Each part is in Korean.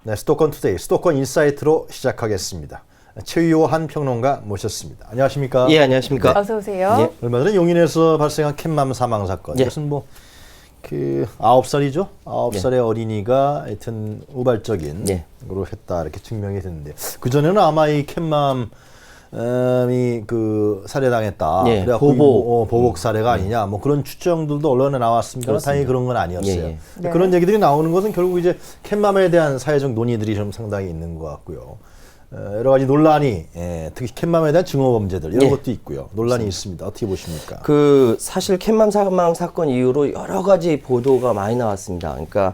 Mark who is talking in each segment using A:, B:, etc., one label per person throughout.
A: 네, 수도권 투데이, 수도권 인사이트로 시작하겠습니다. 최유한 평론가 모셨습니다. 안녕하십니까?
B: 예, 안녕하십니까?
C: 네. 어서 오세요.
B: 예.
A: 얼마 전에 용인에서 발생한 캣맘 사망 사건.
B: 예.
A: 이것은 뭐 그 9살이죠? 9살의 어린이가 하여튼 우발적인 으로 했다 이렇게 증명이 됐는데 그 전에는 아마 이 캣맘 이 그 살해당했다.
B: 예,
A: 그래갖고 보복 사례가 아니냐. 뭐 그런 추정들도 언론에 나왔습니다. 다행히 그런 건 아니었어요.
B: 예, 예.
C: 네.
A: 그런 얘기들이 나오는 것은 결국 이제 캣맘에 대한 사회적 논의들이 좀 상당히 있는 것 같고요. 여러 가지 논란이 특히 캣맘에 대한 증오 범죄들 이런 것도 있고요. 논란이 있습니다. 어떻게 보십니까?
B: 그 사실 캣맘 사망 사건 이후로 여러 가지 보도가 많이 나왔습니다. 그러니까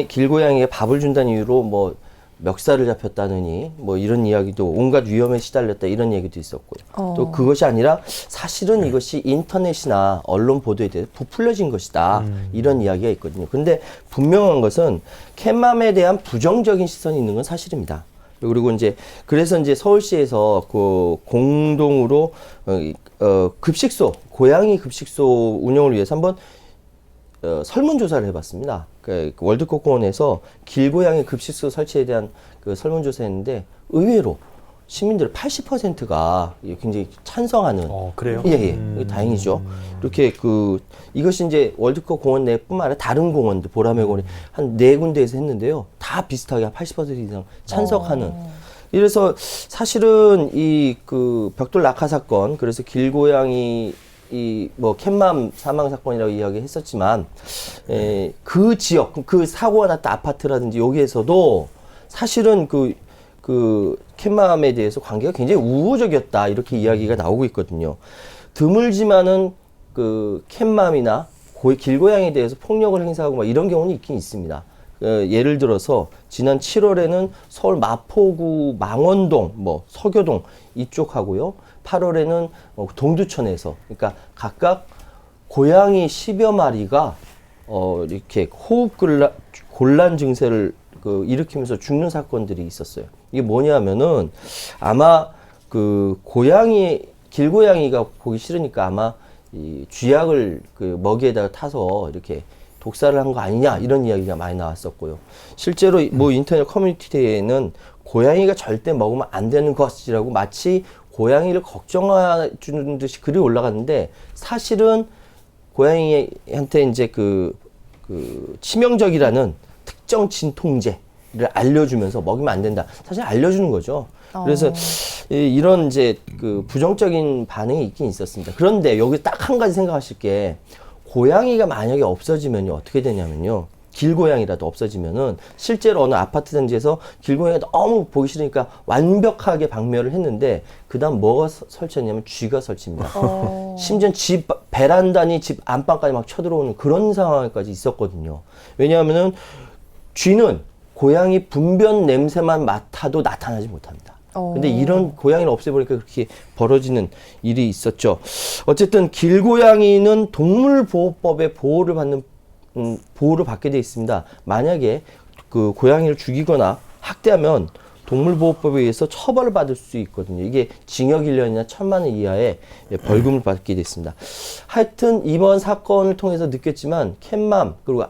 B: 길고양이에 밥을 준다는 이유로 뭐 멱살을 잡혔다느니 뭐 이런 이야기도 온갖 위험에 시달렸다 이런 얘기도 있었고요. 또 그것이 아니라 사실은 이것이 인터넷이나 언론 보도에 대해 부풀려진 것이다 이런 이야기가 있거든요. 근데 분명한 것은 캣맘에 대한 부정적인 시선이 있는 건 사실입니다. 그리고 그래서 서울시에서 그 공동으로 급식소, 고양이 급식소 운영을 위해서 한번 설문조사를 해봤습니다. 그 월드컵 공원에서 길고양이 급식소 설치에 대한 그 설문조사했는데 의외로 시민들 80%가 굉장히 찬성하는.
A: 그래요?
B: 예. 다행이죠. 이렇게 이것이 월드컵 공원 내뿐만 아니라 다른 공원들, 보라매 공원 한 4군데에서 했는데요. 다 비슷하게 한 80% 이상 찬성하는. 이래서 사실은 그 벽돌 낙하 사건, 그래서 길고양이 뭐 캣맘 사망 사건이라고 이야기했었지만 그 지역, 그 사고가 났던 아파트라든지 여기에서도 사실은 그 캣맘에 대해서 관계가 굉장히 우호적이었다 이렇게 이야기가 나오고 있거든요. 드물지만은 그 캣맘이나 길고양이에 대해서 폭력을 행사하고 막 이런 경우는 있긴 있습니다. 예를 들어서 지난 7월에는 서울 마포구 망원동, 뭐 서교동 이쪽하고요. 8월에는 동두천에서, 그러니까 각각 고양이 10여 마리가 이렇게 호흡 곤란 증세를 일으키면서 죽는 사건들이 있었어요. 이게 뭐냐면은 아마 길고양이가 보기 싫으니까 아마 이 쥐약을 먹이에다가 타서 이렇게 독살을 한 거 아니냐 이런 이야기가 많이 나왔었고요. 실제로 뭐 인터넷 커뮤니티에는 고양이가 절대 먹으면 안 되는 것이라고 마치 고양이를 걱정해 주는 듯이 글이 올라갔는데 사실은 고양이한테 치명적이라는 특정 진통제를 알려주면서 먹이면 안 된다. 사실 알려주는 거죠. 그래서 이런 부정적인 반응이 있긴 있었습니다. 그런데 여기 딱 한 가지 생각하실 게 고양이가 만약에 없어지면요 어떻게 되냐면요. 길고양이라도 없어지면은 실제로 어느 아파트 단지에서 길고양이가 너무 보기 싫으니까 완벽하게 박멸을 했는데 그다음 뭐가 설치했냐면 쥐가 설치입니다. 심지어 집 베란다니 집 안방까지 막 쳐들어오는 그런 상황까지 있었거든요. 왜냐하면은 쥐는 고양이 분변 냄새만 맡아도 나타나지 못합니다. 근데 이런 고양이를 없애버리니까 그렇게 벌어지는 일이 있었죠. 어쨌든 길고양이는 동물보호법의 보호를 받게 돼 있습니다. 만약에 그 고양이를 죽이거나 학대하면 동물보호법에 의해서 처벌을 받을 수 있거든요. 이게 징역 1년이나 1,000만 원 이하의 벌금을 받게 돼 있습니다. 하여튼 이번 사건을 통해서 느꼈지만 캣맘 그리고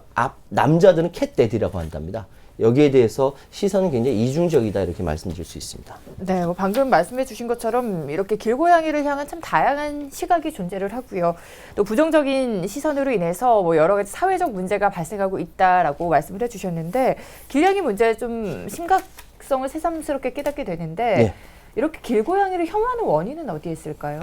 B: 남자들은 캣데디라고 한답니다. 여기에 대해서 시선은 굉장히 이중적이다 이렇게 말씀드릴 수 있습니다.
C: 네, 방금 말씀해 주신 것처럼 이렇게 길고양이를 향한 참 다양한 시각이 존재를 하고요. 또 부정적인 시선으로 인해서 뭐 여러 가지 사회적 문제가 발생하고 있다라고 말씀을 해주셨는데 길냥이 문제 좀 심각성을 새삼스럽게 깨닫게 되는데 이렇게 길고양이를 혐오하는 원인은 어디에 있을까요?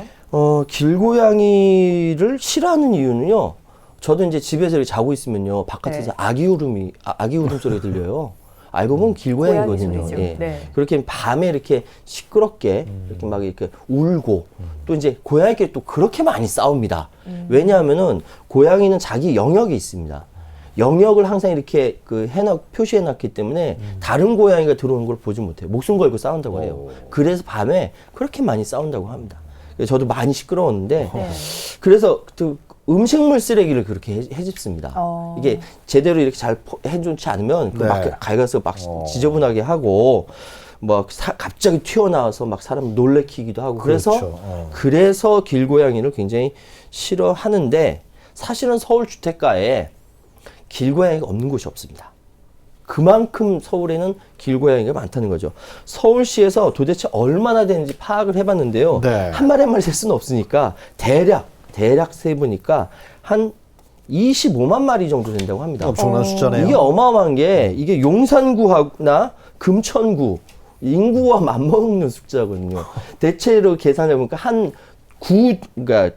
B: 길고양이를 싫어하는 이유는요. 저도 집에서 이렇게 자고 있으면요 바깥에서 아기 울음소리가 들려요. 알고 보면 길고양이거든요. 그렇게 밤에 이렇게 시끄럽게 이렇게 막 이렇게 울고 또 고양이끼리 또 그렇게 많이 싸웁니다. 왜냐하면은 고양이는 자기 영역이 있습니다. 영역을 항상 이렇게 표시해놨기 때문에 다른 고양이가 들어오는 걸 보지 못해요. 목숨 걸고 싸운다고 해요. 그래서 밤에 그렇게 많이 싸운다고 합니다. 저도 많이 시끄러웠는데 그래서 음식물 쓰레기를 그렇게 해집습니다. 이게 제대로 이렇게 잘 해놓지 않으면 막 갈가서 막 지저분하게 하고 갑자기 튀어나와서 막 사람 놀래키기도 하고 그래서 길고양이를 굉장히 싫어하는데 사실은 서울 주택가에 길고양이가 없는 곳이 없습니다. 그만큼 서울에는 길고양이가 많다는 거죠. 서울시에서 도대체 얼마나 되는지 파악을 해봤는데요.
A: 네.
B: 한 마리 한 마리 셀 수는 없으니까 대략 세보니까 한 25만 마리 정도 된다고 합니다.
A: 엄청난 숫자네요.
B: 이게 어마어마한 게 이게 용산구나 금천구 인구와 맞먹는 숫자거든요. 대체로 계산해보니까 그러니까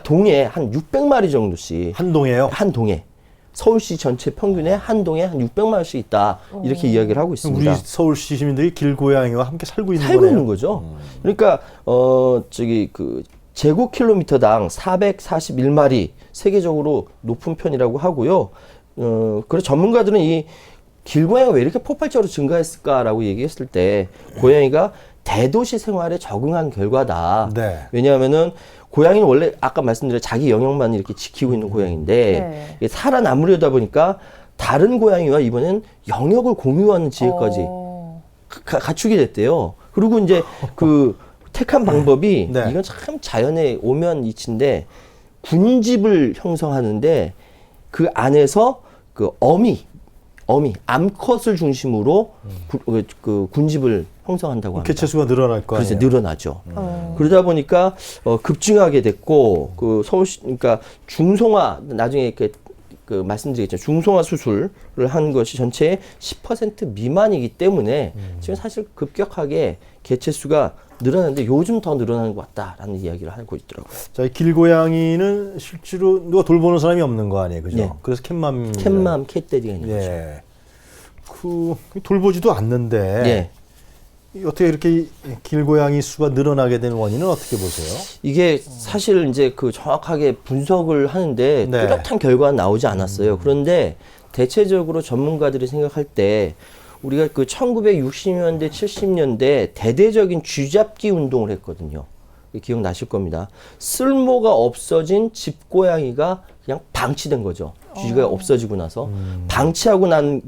B: 동에 한 600마리 정도씩.
A: 한 동에요?
B: 한 동에. 서울시 전체 평균에 한 동에 한 600마리씩 있다. 이렇게 이야기를 하고 있습니다.
A: 우리 서울시 시민들이 길고양이와 함께 살고 있는
B: 살고
A: 거네요.
B: 있는 거죠. 그러니까 제곱킬로미터당 441마리 세계적으로 높은 편이라고 하고요. 그래서 전문가들은 이 길고양이가 왜 이렇게 폭발적으로 증가했을까라고 얘기했을 때 고양이가 대도시 생활에 적응한 결과다.
A: 네.
B: 왜냐하면은 고양이는 원래 아까 말씀드린 자기 영역만 이렇게 지키고 있는 고양이인데 이게 살아남으려다 보니까 다른 고양이와 이번엔 영역을 공유하는 지혜까지 갖추게 됐대요. 그리고 이제 택한 방법이
A: 네.
B: 이건 참 자연의 오묘한 이치인데 군집을 형성하는데 그 안에서 암컷을 중심으로 군집을 형성한다고 합니다.
A: 개체수가 늘어날 거 아니에요.
B: 그래서 늘어나죠. 그러다 보니까 급증하게 됐고 서울시 그러니까 중성화 나중에 이렇게 말씀드리겠죠. 중성화 수술을 한 것이 전체의 10% 미만이기 때문에 지금 사실 급격하게 개체수가 늘어났는데 요즘 더 늘어나는 것 같다라는 이야기를 하고 있더라고요.
A: 자, 이 길고양이는 실제로 누가 돌보는 사람이 없는 거 아니에요, 그죠?
B: 네.
A: 그래서 캣맘,
B: 캣데디가 있는 거죠.
A: 예, 돌보지도 않는데
B: 예.
A: 어떻게 이렇게 길고양이 수가 늘어나게 된 원인은 어떻게 보세요?
B: 이게 사실 이제 정확하게 분석을 하는데
A: 네.
B: 뚜렷한 결과는 나오지 않았어요. 그런데 대체적으로 전문가들이 생각할 때 우리가 1960년대, 70년대 대대적인 쥐잡기 운동을 했거든요. 기억나실 겁니다. 쓸모가 없어진 집고양이가 그냥 방치된 거죠. 쥐가 없어지고 나서. 방치하고 난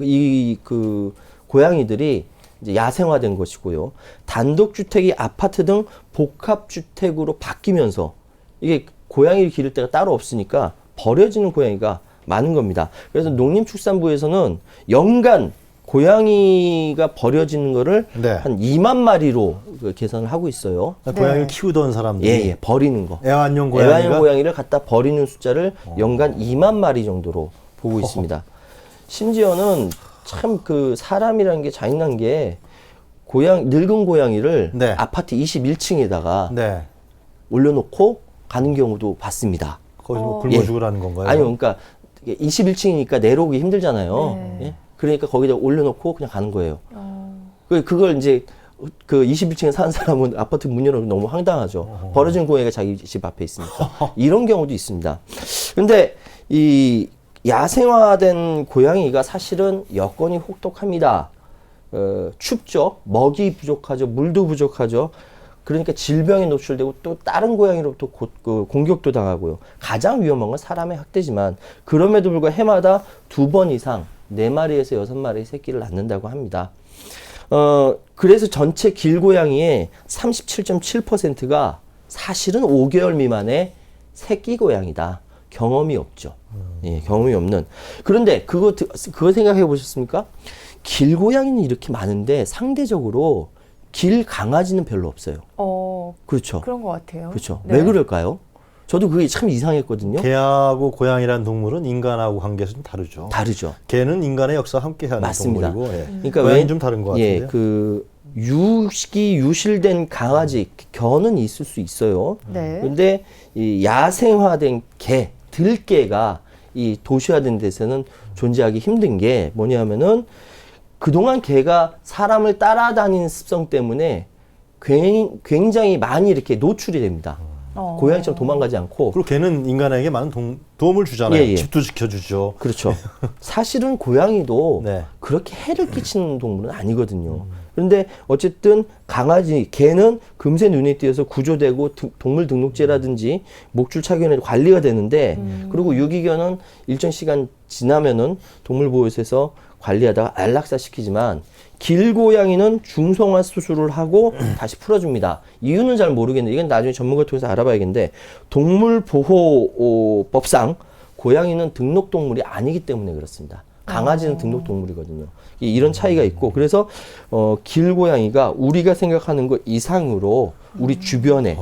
B: 고양이들이 이제 야생화된 것이고요. 단독주택이 아파트 등 복합주택으로 바뀌면서 이게 고양이를 기를 데가 따로 없으니까 버려지는 고양이가 많은 겁니다. 그래서 농림축산부에서는 연간 고양이가 버려지는 거를
A: 네.
B: 한 2만 마리로 계산을 하고 있어요.
A: 고양이를 키우던 사람들이
B: 버리는 거.
A: 애완용
B: 고양이를 갖다 버리는 숫자를 연간 2만 마리 정도로 보고 있습니다. 심지어는 참 사람이라는 게 잔인한 게 늙은 고양이를
A: 네.
B: 아파트 21층에다가
A: 네.
B: 올려놓고 가는 경우도 봤습니다.
A: 거기서 뭐 굶어 죽으라는 건가요?
B: 아니요, 그러니까 21층이니까 내려오기 힘들잖아요. 예? 그러니까 거기다 올려놓고 그냥 가는 거예요. 그걸 이제 21층에 사는 사람은 아파트 문 열어도 너무 황당하죠. 버려진 고양이가 자기 집 앞에 있으니까. 이런 경우도 있습니다. 근데 이 야생화된 고양이가 사실은 여건이 혹독합니다. 춥죠. 먹이 부족하죠. 물도 부족하죠. 그러니까 질병에 노출되고 또 다른 고양이로부터 공격도 당하고요. 가장 위험한 건 사람의 학대지만 그럼에도 불구하고 해마다 2번 이상 4마리에서 6마리의 새끼를 낳는다고 합니다. 그래서 전체 길고양이의 37.7%가 사실은 5개월 미만의 새끼 고양이다. 경험이 없죠. 예, 경험이 없는. 그런데 그거 생각해 보셨습니까? 길고양이는 이렇게 많은데 상대적으로 길 강아지는 별로 없어요. 그렇죠.
C: 그런 것 같아요.
B: 그렇죠.
C: 네.
B: 왜 그럴까요? 저도 그게 참 이상했거든요.
A: 개하고 고양이라는 동물은 인간하고 관계에서 좀 다르죠.
B: 다르죠.
A: 개는 인간의 역사와 함께하는
B: 맞습니다.
A: 동물이고, 예.
B: 그러니까
A: 고양이는 좀 다른 것 같은데요.
B: 유실된 강아지, 견은 있을 수 있어요.
C: 네.
B: 근데 이 야생화된 개, 들개가 이 도시화된 데서는 존재하기 힘든 게 뭐냐면은 그동안 개가 사람을 따라다니는 습성 때문에 굉장히 많이 이렇게 노출이 됩니다. 고양이처럼 도망가지 않고.
A: 그리고 개는 인간에게 많은 도움을 주잖아요.
B: 예.
A: 집도 지켜주죠.
B: 그렇죠. 사실은 고양이도
A: 네.
B: 그렇게 해를 끼치는 동물은 아니거든요. 그런데 어쨌든 개는 금세 눈에 띄어서 구조되고 동물 등록제라든지 목줄 착용에 관리가 되는데 그리고 유기견은 일정 시간 지나면은 동물보호소에서 관리하다가 안락사 시키지만 길고양이는 중성화 수술을 하고 다시 풀어줍니다. 이유는 잘 모르겠는데 이건 나중에 전문가 통해서 알아봐야겠는데 동물보호법상 고양이는 등록동물이 아니기 때문에 그렇습니다. 강아지는 등록 동물이거든요. 이런 차이가 있고 그래서 길고양이가 우리가 생각하는 것 이상으로 우리 주변에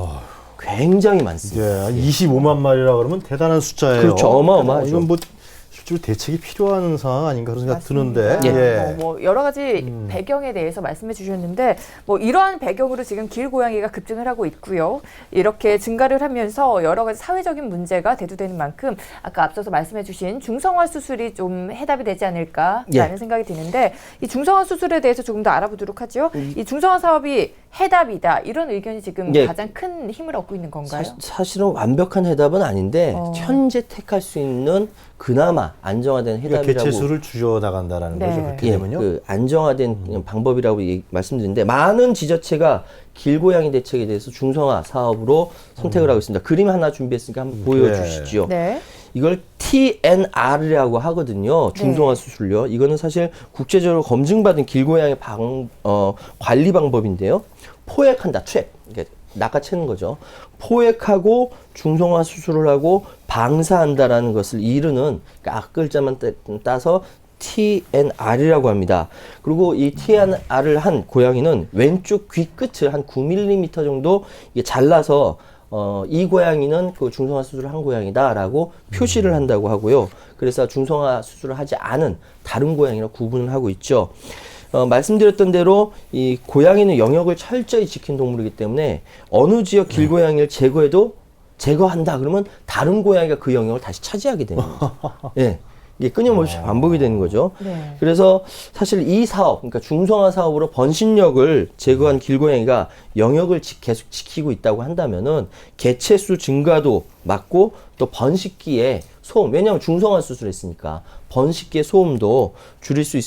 B: 굉장히 많습니다.
A: 예, 25만 마리라 그러면 대단한 숫자예요.
B: 그렇죠. 어마어마하죠.
A: 이건 뭐 실제로 대책이 필요한 상황 아닌가 그런 생각
C: 맞습니다.
A: 드는데. 예.
C: 뭐 여러 가지 배경에 대해서 말씀해 주셨는데 뭐 이러한 배경으로 지금 길고양이가 급증을 하고 있고요. 이렇게 증가를 하면서 여러 가지 사회적인 문제가 대두되는 만큼 아까 앞서서 말씀해 주신 중성화 수술이 좀 해답이 되지 않을까라는 생각이 드는데 이 중성화 수술에 대해서 조금 더 알아보도록 하죠. 이 중성화 사업이 해답이다. 이런 의견이 지금 가장 큰 힘을 얻고 있는 건가요?
B: 사실은 완벽한 해답은 아닌데 현재 택할 수 있는 그나마 안정화된 해답이라고.
A: 그러니까 개체수를 줄여나간다라는 거죠. 그렇게 되면요.
B: 그 안정화된 방법이라고 말씀드리는데 많은 지자체가 길고양이 대책에 대해서 중성화 사업으로 선택을 하고 있습니다. 그림 하나 준비했으니까 한번 보여주시죠.
C: 네.
B: 이걸 TNR이라고 하거든요. 중성화 수술요. 이거는 사실 국제적으로 검증받은 길고양이 관리 방법인데요. 포획한다, 트랩. 그러니까 낚아채는 거죠. 포획하고 중성화 수술을 하고 방사한다라는 것을 이르는 앞글자만 따서 TNR이라고 합니다. 그리고 이 TNR을 한 고양이는 왼쪽 귀 끝을 한 9mm 정도 이게 잘라서 이 고양이는 그 중성화 수술을 한 고양이다라고 표시를 한다고 하고요. 그래서 중성화 수술을 하지 않은 다른 고양이랑 구분을 하고 있죠. 말씀드렸던 대로 이 고양이는 영역을 철저히 지킨 동물이기 때문에 어느 지역 길고양이를 제거한다 그러면 다른 고양이가 그 영역을 다시 차지하게 되는 거죠. 예. 이게 끊임없이 반복이 되는 거죠.
C: 네.
B: 그래서 사실 이 사업, 그러니까 중성화 사업으로 번식력을 제거한 길고양이가 영역을 계속 지키고 있다고 한다면은 개체수 증가도 막고 또 번식기에 소음, 왜냐하면 중성화 수술했으니까 번식기의 소음도 줄일 수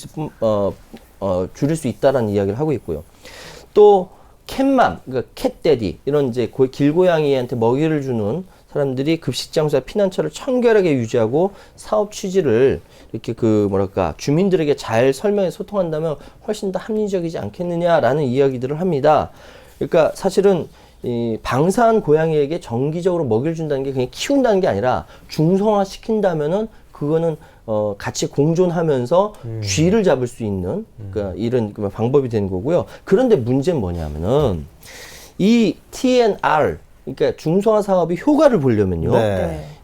B: 있다라는 이야기를 하고 있고요. 또 캣맘, 그러니까 캣데디 이런 이제 길고양이한테 먹이를 주는 사람들이 급식 장소와 피난처를 청결하게 유지하고 사업 취지를 이렇게 주민들에게 잘 설명해 소통한다면 훨씬 더 합리적이지 않겠느냐라는 이야기들을 합니다. 그러니까 사실은 이 방사한 고양이에게 정기적으로 먹이를 준다는 게 그냥 키운다는 게 아니라 중성화 시킨다면은 그거는 같이 공존하면서 쥐를 잡을 수 있는 그러니까 이런 방법이 되는 거고요. 그런데 문제는 뭐냐면은 이 TNR 그러니까 중성화 사업이 효과를 보려면요.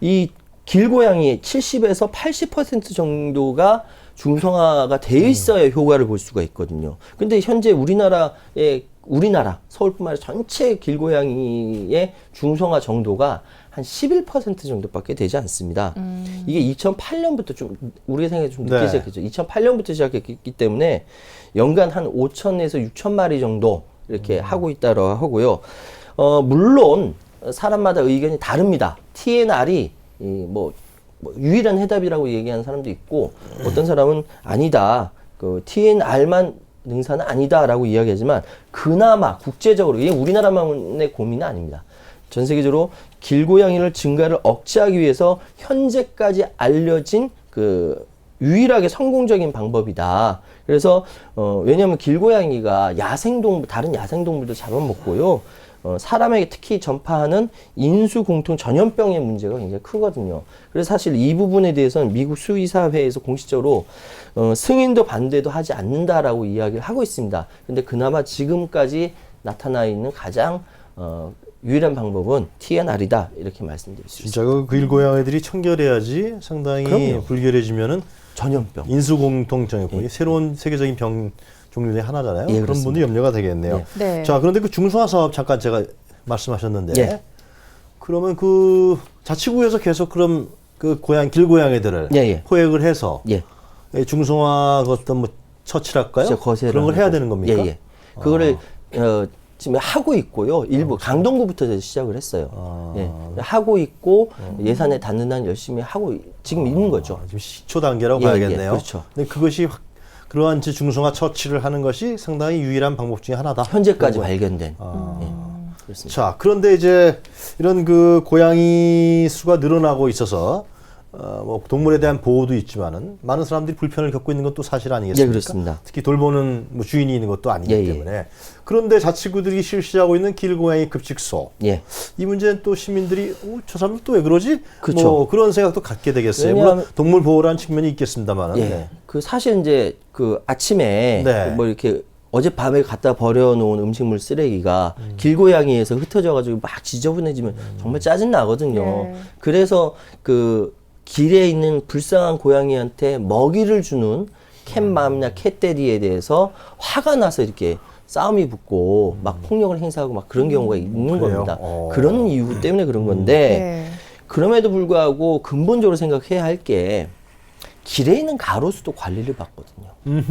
B: 이 길고양이의 70에서 80% 정도가 중성화가 되어 있어야 효과를 볼 수가 있거든요. 근데 현재 우리나라 서울뿐만 아니라 전체 길고양이의 중성화 정도가 한 11% 정도밖에 되지 않습니다. 이게 2008년부터 좀 우리가 생각해 좀 늦게 시작했죠. 2008년부터 시작했기 때문에 연간 한 5천에서 6천 마리 정도 이렇게 하고 있다고 하고요. 물론 사람마다 의견이 다릅니다. TNR이 유일한 해답이라고 얘기하는 사람도 있고 어떤 사람은 아니다. 그 TNR만 능사는 아니다라고 이야기하지만 그나마 국제적으로 이게 우리나라만의 고민은 아닙니다. 전 세계적으로 길고양이를 증가를 억제하기 위해서 현재까지 알려진 그 유일하게 성공적인 방법이다. 그래서 왜냐하면 길고양이가 다른 야생동물도 잡아먹고요. 사람에게 특히 전파하는 인수공통 전염병의 문제가 굉장히 크거든요. 그래서 사실 이 부분에 대해서는 미국 수의사회에서 공식적으로 승인도 반대도 하지 않는다라고 이야기를 하고 있습니다. 근데 그나마 지금까지 나타나 있는 가장 유일한 방법은 TNR이다 이렇게 말씀드릴 수 있습니다.
A: 진짜 그 길고양이들이 청결해야지 상당히
B: 그럼요.
A: 불결해지면은
B: 전염병.
A: 인수공통증이고 새로운 세계적인 병 종류 중에 하나잖아요.
B: 예,
A: 그런
B: 그렇습니다.
A: 분도 염려가 되겠네요.
C: 네.
A: 자, 그런데 그 중성화 사업 잠깐 제가 말씀하셨는데 그러면 그 자치구에서 계속 그럼 그 길고양이들을 포획을 해서 중성화 어떤 처치랄까요? 그런 걸 해야 되는 겁니까?
B: 그거를 지금 하고 있고요. 일부 강동구부터 시작을 했어요. 하고 있고 예산에 닿는 한 열심히 하고 지금 있는 거죠.
A: 지금 시초 단계라고 봐야겠네요.
B: 그렇죠.
A: 근데 그것이 그러한 중성화 처치를 하는 것이 상당히 유일한 방법 중에 하나다.
B: 현재까지 발견된.
A: 그렇습니다. 자, 그런데 이제 이런 그 고양이 수가 늘어나고 있어서 뭐 동물에 대한 보호도 있지만은 많은 사람들이 불편을 겪고 있는 건 또 사실 아니겠습니까?
B: 예, 그렇습니다.
A: 특히 돌보는 뭐 주인이 있는 것도 아니기
B: 예, 예.
A: 때문에 그런데 자치구들이 실시하고 있는 길고양이 급식소
B: 예.
A: 이 문제는 또 시민들이 저 사람들 또 왜 그러지?
B: 그쵸.
A: 뭐 그런 생각도 갖게 되겠어요.
B: 왜냐하면-
A: 물론 동물 보호라는 측면이 있겠습니다만은.
B: 예.
A: 네.
B: 그 사실 이제 그 아침에
A: 네.
B: 뭐 이렇게 어젯밤에 갖다 버려놓은 음식물 쓰레기가 길고양이에서 흩어져가지고 막 지저분해지면 정말 짜증 나거든요.
C: 네.
B: 그래서 그 길에 있는 불쌍한 고양이한테 먹이를 주는 캣맘이나 캣데디에 대해서 화가 나서 이렇게 싸움이 붙고 막 폭력을 행사하고 막 그런 경우가 있는
A: 그래요?
B: 겁니다. 그런 이유 때문에 그런 건데
C: 네.
B: 그럼에도 불구하고 근본적으로 생각해야 할 게 길에 있는 가로수도 관리를 받거든요.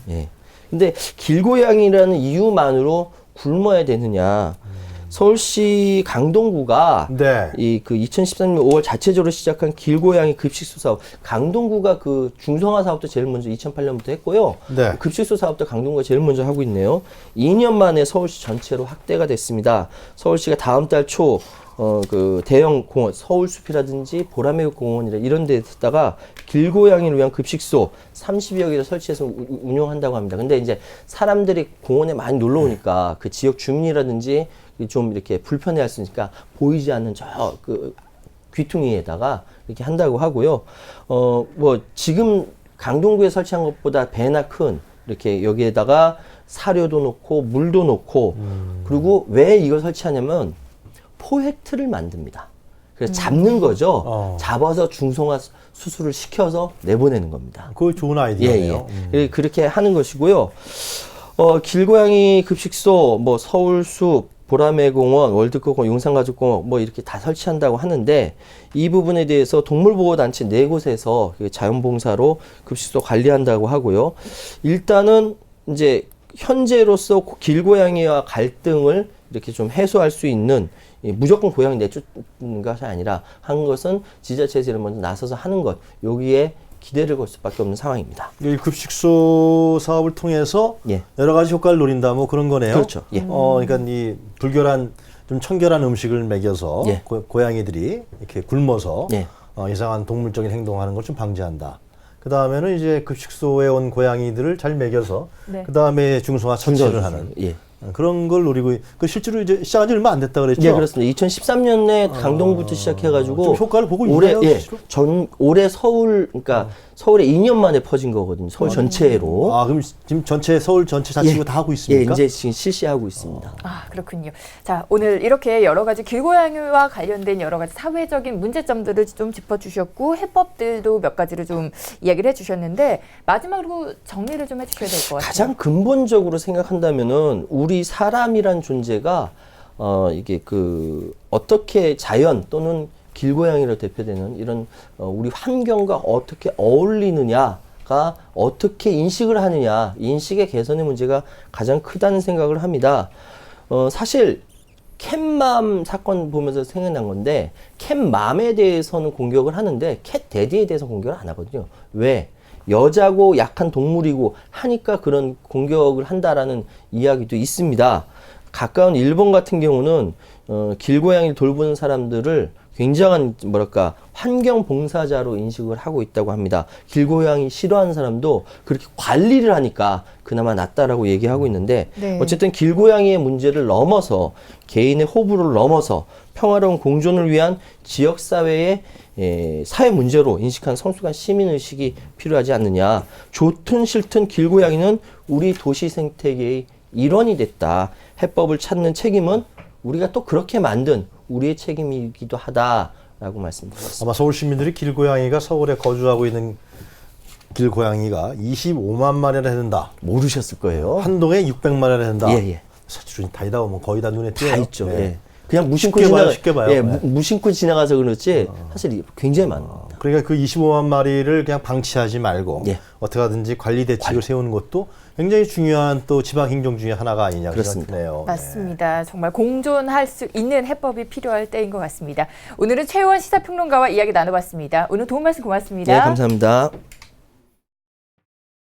B: 예. 근데 길고양이라는 이유만으로 굶어야 되느냐? 서울시 강동구가
A: 네.
B: 이 그 2013년 5월 자체적으로 시작한 길고양이 급식소 사업, 강동구가 그 중성화 사업도 제일 먼저 2008년부터 했고요.
A: 네.
B: 급식소 사업도 강동구가 제일 먼저 하고 있네요. 2년 만에 서울시 전체로 확대가 됐습니다. 서울시가 다음 달 초 그 대형 공원, 서울숲이라든지 보라매국 공원이라 이런 데다가 길고양이를 위한 급식소 30여 개를 설치해서 운영한다고 합니다. 근데 이제 사람들이 공원에 많이 놀러 오니까 그 지역 주민이라든지 좀 이렇게 불편해할 수 있으니까 보이지 않는 저 그 귀퉁이에다가 이렇게 한다고 하고요. 뭐 지금 강동구에 설치한 것보다 배나 큰 이렇게 여기에다가 사료도 놓고 물도 놓고 그리고 왜 이걸 설치하냐면 포획틀을 만듭니다. 그래서 잡는 거죠. 잡아서 중성화 수술을 시켜서 내보내는 겁니다.
A: 그거 좋은
B: 예,
A: 아이디어네요.
B: 예. 그렇게 하는 것이고요. 길고양이 급식소, 뭐 서울숲, 보라매공원, 월드컵공원, 용산가족공원 뭐 이렇게 다 설치한다고 하는데 이 부분에 대해서 동물보호단체 4곳에서 자원봉사로 급식소 관리한다고 하고요. 일단은 이제 현재로서 길고양이와 갈등을 이렇게 좀 해소할 수 있는 무조건 고양이 내쫓는 것이 아니라 한 것은 지자체에서 먼저 나서서 하는 것 여기에 기대를 걸 수밖에 없는 상황입니다.
A: 이 급식소 사업을 통해서
B: 예.
A: 여러 가지 효과를 노린다 뭐 그런 거네요.
B: 그렇죠. 예.
A: 그러니까 이 불결한 좀 청결한 음식을 먹여서
B: 예.
A: 고양이들이 이렇게 굶어서
B: 예.
A: 이상한 동물적인 행동하는 걸 좀 방지한다. 그 다음에는 이제 급식소에 온 고양이들을 잘 먹여서
C: 네.
A: 그 다음에 중성화 처치를 하는
B: 예.
A: 그런 걸 노리고 그 실제로 이제 시작한 지 얼마 안 됐다 그랬죠?
B: 예, 그렇습니다. 2013년에 강동부터 시작해가지고
A: 좀 효과를 보고
B: 올해
A: 있나요,
B: 예,
A: 실제로?
B: 올해 서울 그러니까 서울에 2년 만에 퍼진 거거든요. 서울 전체로.
A: 그럼 지금 전체 서울 전체 자치구 다 하고
B: 예,
A: 있습니까?
B: 이제 지금 실시하고 있습니다.
C: 아, 그렇군요. 자, 오늘 이렇게 여러 가지 길고양이와 관련된 여러 가지 사회적인 문제점들을 좀 짚어주셨고 해법들도 몇 가지를 좀 이야기를 해주셨는데 마지막으로 정리를 좀 해주셔야 될 것 같아요.
B: 가장 근본적으로 생각한다면은 우리 사람이란 존재가 이게 그 어떻게 자연 또는 길고양이로 대표되는 이런 우리 환경과 어떻게 어울리느냐가 어떻게 인식을 하느냐 인식의 개선의 문제가 가장 크다는 생각을 합니다. 사실 캣맘 사건 보면서 생각난 건데 캣맘에 대해서는 공격을 하는데 캣데디에 대해서 공격을 안 하거든요. 왜? 여자고 약한 동물이고 하니까 그런 공격을 한다라는 이야기도 있습니다. 가까운 일본 같은 경우는 길고양이를 돌보는 사람들을 굉장한 뭐랄까 환경 봉사자로 인식을 하고 있다고 합니다. 길고양이 싫어하는 사람도 그렇게 관리를 하니까 그나마 낫다라고 얘기하고 있는데
C: 네.
B: 어쨌든 길고양이의 문제를 넘어서 개인의 호불호를 넘어서 평화로운 공존을 위한 지역사회의 사회 문제로 인식한 성숙한 시민의식이 필요하지 않느냐. 좋든 싫든 길고양이는 우리 도시 생태계의 일원이 됐다. 해법을 찾는 책임은 우리가 또 그렇게 만든 우리의 책임이기도 하다라고 말씀드렸습니다.
A: 아마 서울 시민들이 길고양이가 서울에 거주하고 있는 길고양이가 25만 마리나 된다.
B: 모르셨을 거예요.
A: 한 동에 600마리나 된다.
B: 예, 예.
A: 사실은 다니다 보면 거의 다 눈에 띄어요.
B: 다 있죠.
A: 네.
B: 예. 그냥 무심코
A: 쉽게 봐요,
B: 지나가,
A: 쉽게 봐요.
B: 예,
A: 네.
B: 무심코 지나가서 그렇지 사실 굉장히 많습니다.
A: 그러니까 그 25만 마리를 그냥 방치하지 말고
B: 예.
A: 어떻게 하든지 관리 대책을 세우는 것도 굉장히 중요한 또 지방 행정 중에 하나가 아니냐
B: 그렇습니다.
A: 생각드네요.
C: 맞습니다. 정말 공존할 수 있는 해법이 필요할 때인 것 같습니다. 오늘은 최우원 시사평론가와 이야기 나눠봤습니다. 오늘 도움 말씀 고맙습니다.
B: 네, 감사합니다.